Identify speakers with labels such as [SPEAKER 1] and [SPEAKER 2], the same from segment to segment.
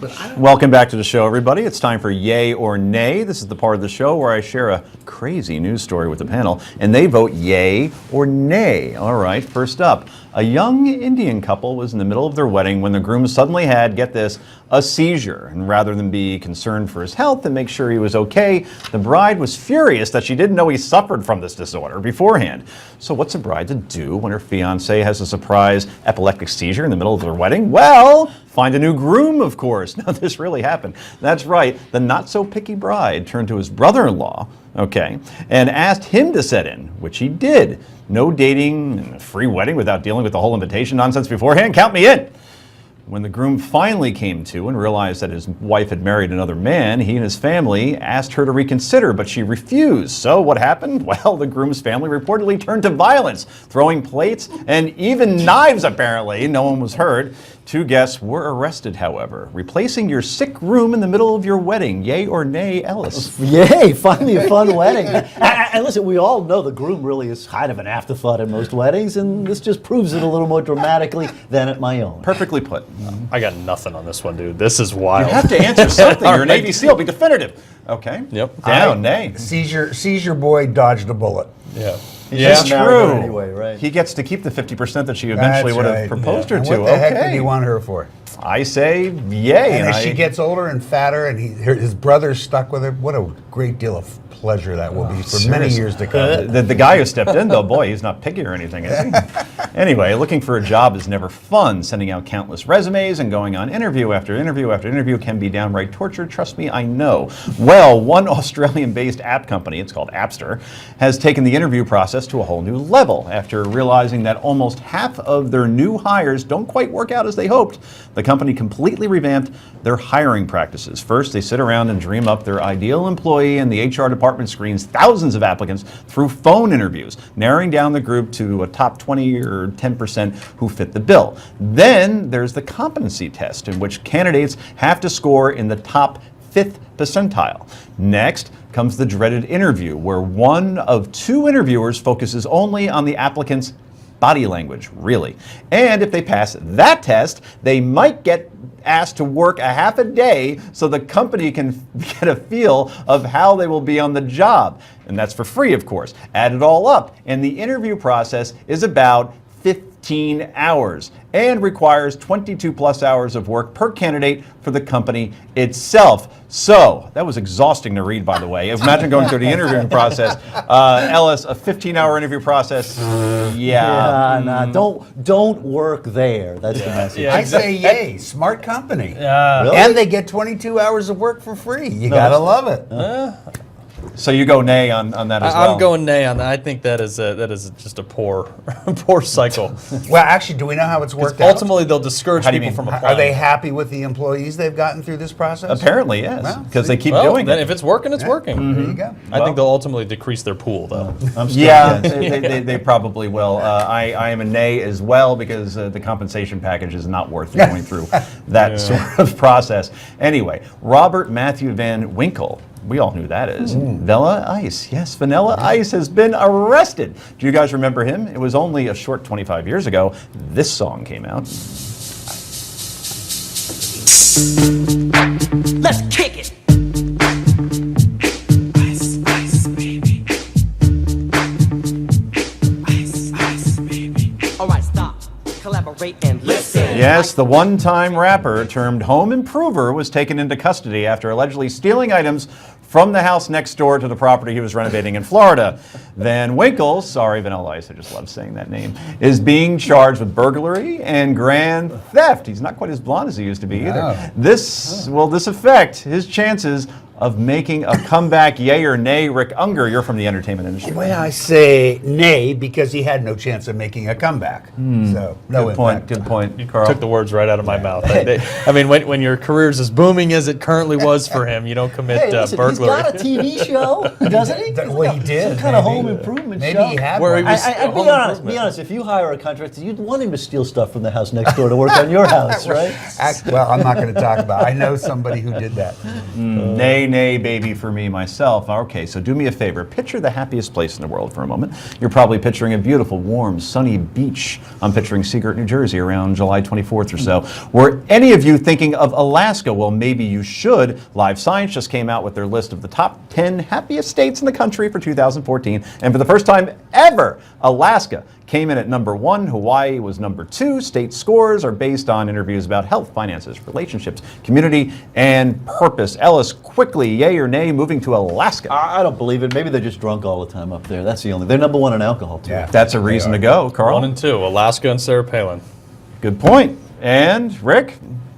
[SPEAKER 1] but I don't.
[SPEAKER 2] Welcome back to the show, everybody. It's time for Yay or Nay. This is the part of the show where I share a crazy news story with the panel, and they vote yay or nay. All right, first up. A young Indian couple was in the middle of their wedding when the groom suddenly had, get this, a seizure. And rather than be concerned for his health and make sure he was okay, the bride was furious that she didn't know he suffered from this disorder beforehand. So what's a bride to do when her fiancé has a surprise epileptic seizure in the middle of their wedding? Well, find a new groom, of course. Now, this really happened. That's right. The not-so-picky bride turned to his brother-in-law, and asked him to set in, which he did. No dating and a free wedding without dealing with the whole invitation nonsense beforehand. Count me in. When the groom finally came to and realized that his wife had married another man, he and his family asked her to reconsider, but she refused. So what happened? Well, the groom's family reportedly turned to violence, throwing plates and even knives, apparently. No one was hurt. 2 guests were arrested, however. Replacing your sick groom in the middle of your wedding. Yay or nay, Ellis?
[SPEAKER 3] Yay, finally a fun wedding. And listen, we all know the groom really is kind of an afterthought at most weddings, and this just proves it a little more dramatically than at my own.
[SPEAKER 2] Perfectly put.
[SPEAKER 4] I got nothing on this one, dude. This is wild.
[SPEAKER 2] You have to answer something. You're a Navy SEAL. Be definitive. Okay.
[SPEAKER 4] Yep.
[SPEAKER 2] Down, nay.
[SPEAKER 1] Seizure boy dodged a bullet.
[SPEAKER 4] Yeah.
[SPEAKER 2] It's
[SPEAKER 3] married her
[SPEAKER 2] true.
[SPEAKER 3] anyway, right?
[SPEAKER 2] He gets to keep the 50% that she eventually
[SPEAKER 1] That's
[SPEAKER 2] would have
[SPEAKER 1] right.
[SPEAKER 2] proposed
[SPEAKER 1] Yeah.
[SPEAKER 2] her
[SPEAKER 1] And
[SPEAKER 2] to.
[SPEAKER 1] what the heck
[SPEAKER 2] Okay.
[SPEAKER 1] did he want her for?
[SPEAKER 2] I say yay.
[SPEAKER 1] And as she gets older and fatter, and his brother's stuck with her, what a great deal of pleasure that will be for many
[SPEAKER 2] seriously.
[SPEAKER 1] years to come.
[SPEAKER 2] The guy who stepped in, though, boy, he's not picky or anything, is he? Anyway, looking for a job is never fun. Sending out countless resumes and going on interview after interview after interview can be downright torture. Trust me, I know. Well, one Australian-based app company, it's called Appster, has taken the interview process to a whole new level. After realizing that almost half of their new hires don't quite work out as they hoped, the company completely revamped their hiring practices. First, they sit around and dream up their ideal employee, and the HR department screens thousands of applicants through phone interviews, narrowing down the group to a top 20 or 10% who fit the bill. Then there's the competency test, in which candidates have to score in the top 5th percentile. Next comes the dreaded interview, where one of 2 interviewers focuses only on the applicant's body language, really. And if they pass that test, they might get asked to work a half a day so the company can get a feel of how they will be on the job. And that's for free, of course. Add it all up, and the interview process is about 15 hours and requires 22 plus hours of work per candidate for the company itself. So, that was exhausting to read, by the way. Imagine going through the interviewing process. Ellis, a 15-hour interview process,
[SPEAKER 3] Nah, don't work there. That's the message.
[SPEAKER 4] Yeah.
[SPEAKER 1] I say yay, smart company.
[SPEAKER 3] Really?
[SPEAKER 1] And they get 22 hours of work for free. You gotta love it.
[SPEAKER 2] So you go nay on that as well.
[SPEAKER 4] I'm going nay on that. I think that is just a poor cycle.
[SPEAKER 1] Well, actually, do we know how it's worked out?
[SPEAKER 4] Ultimately, they'll discourage
[SPEAKER 2] How do you
[SPEAKER 4] people
[SPEAKER 2] mean?
[SPEAKER 4] from applying.
[SPEAKER 1] Are they happy with the employees they've gotten through this process?
[SPEAKER 2] Apparently, yes,
[SPEAKER 1] Well,
[SPEAKER 2] because they keep
[SPEAKER 4] Well,
[SPEAKER 2] doing
[SPEAKER 4] then
[SPEAKER 2] it.
[SPEAKER 4] if it's working, it's working.
[SPEAKER 1] There you go.
[SPEAKER 4] I think they'll ultimately decrease their pool, though.
[SPEAKER 3] I'm still
[SPEAKER 2] Yeah,
[SPEAKER 3] against.
[SPEAKER 2] they probably will. I am a nay as well, because the compensation package is not worth going through that sort of process. Anyway, Robert Matthew Van Winkle, we all knew who that is. Vanilla Ice. Yes, Vanilla Ice has been arrested. Do you guys remember him? It was only a short 25 years ago. This song came out.
[SPEAKER 5] Let's kick it. Ice, ice, baby. Ice, ice, baby. All right, stop. Collaborate and listen.
[SPEAKER 2] Yes, the one-time rapper termed home improver was taken into custody after allegedly stealing items from the house next door to the property he was renovating in Florida. Van Winkle, sorry Vanilla Ice, I just love saying that name, is being charged with burglary and grand theft. He's not quite as blonde as he used to be either. This affect his chances of making a comeback, yay or nay? Rick Unger, you're from the entertainment industry.
[SPEAKER 1] Well, I say nay because he had no chance of making a comeback. So, no
[SPEAKER 2] Good point,
[SPEAKER 1] impact.
[SPEAKER 2] good point,
[SPEAKER 4] You
[SPEAKER 2] Carl.
[SPEAKER 4] took the words right out of my mouth. I mean, when your career's as booming as it currently was for him, you don't commit
[SPEAKER 3] Hey, listen,
[SPEAKER 4] burglary.
[SPEAKER 3] he's got a TV show, doesn't he?
[SPEAKER 1] Well, he did.
[SPEAKER 3] Some kind of
[SPEAKER 1] maybe.
[SPEAKER 3] home home improvement
[SPEAKER 1] maybe
[SPEAKER 3] show.
[SPEAKER 1] he had
[SPEAKER 4] Where he
[SPEAKER 1] one.
[SPEAKER 4] was-
[SPEAKER 3] Be
[SPEAKER 4] home
[SPEAKER 3] honest. Be
[SPEAKER 4] improvement.
[SPEAKER 3] honest. If you hire a contractor, you'd want him to steal stuff from the house next door to work on your house, right?
[SPEAKER 1] Well, I'm not going to talk about it. I know somebody who did that.
[SPEAKER 2] Nay, nay, baby, for me, myself. Okay, so do me a favor. Picture the happiest place in the world for a moment. You're probably picturing a beautiful, warm, sunny beach. I'm picturing Seagirt, New Jersey, around July 24th or so. Were any of you thinking of Alaska? Well, maybe you should. Live Science just came out with their list of the top 10 happiest states in the country for 2014. And for the first time ever, Alaska came in at number 1. Hawaii was number 2. State scores are based on interviews about health, finances, relationships, community, and purpose. Ellis, quickly, yay or nay, moving to Alaska?
[SPEAKER 3] I don't believe it. Maybe they're just drunk all the time up there. That's the only. They're number 1 in alcohol too.
[SPEAKER 1] Yeah.
[SPEAKER 2] That's a reason to go, Carl.
[SPEAKER 4] 1 and 2, Alaska and Sarah Palin.
[SPEAKER 2] Good point. And Rick?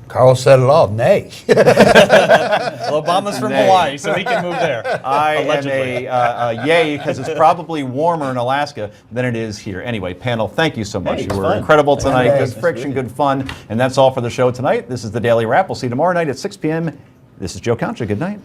[SPEAKER 1] Carl said it all. Nay.
[SPEAKER 4] Well, Obama's from
[SPEAKER 2] Nay.
[SPEAKER 4] Hawaii, so he can move there.
[SPEAKER 2] I
[SPEAKER 4] Allegedly.
[SPEAKER 2] am a yay because it's probably warmer in Alaska than it is here. Anyway, panel, thank you so much.
[SPEAKER 3] Hey,
[SPEAKER 2] You
[SPEAKER 3] it's
[SPEAKER 2] were
[SPEAKER 3] fun.
[SPEAKER 2] incredible tonight.
[SPEAKER 1] Thanks.
[SPEAKER 2] Good friction, good fun. And that's all for the show tonight. This is the Daily Wrap. We'll see you tomorrow night at 6 p.m. This is Joe Concha. Good night.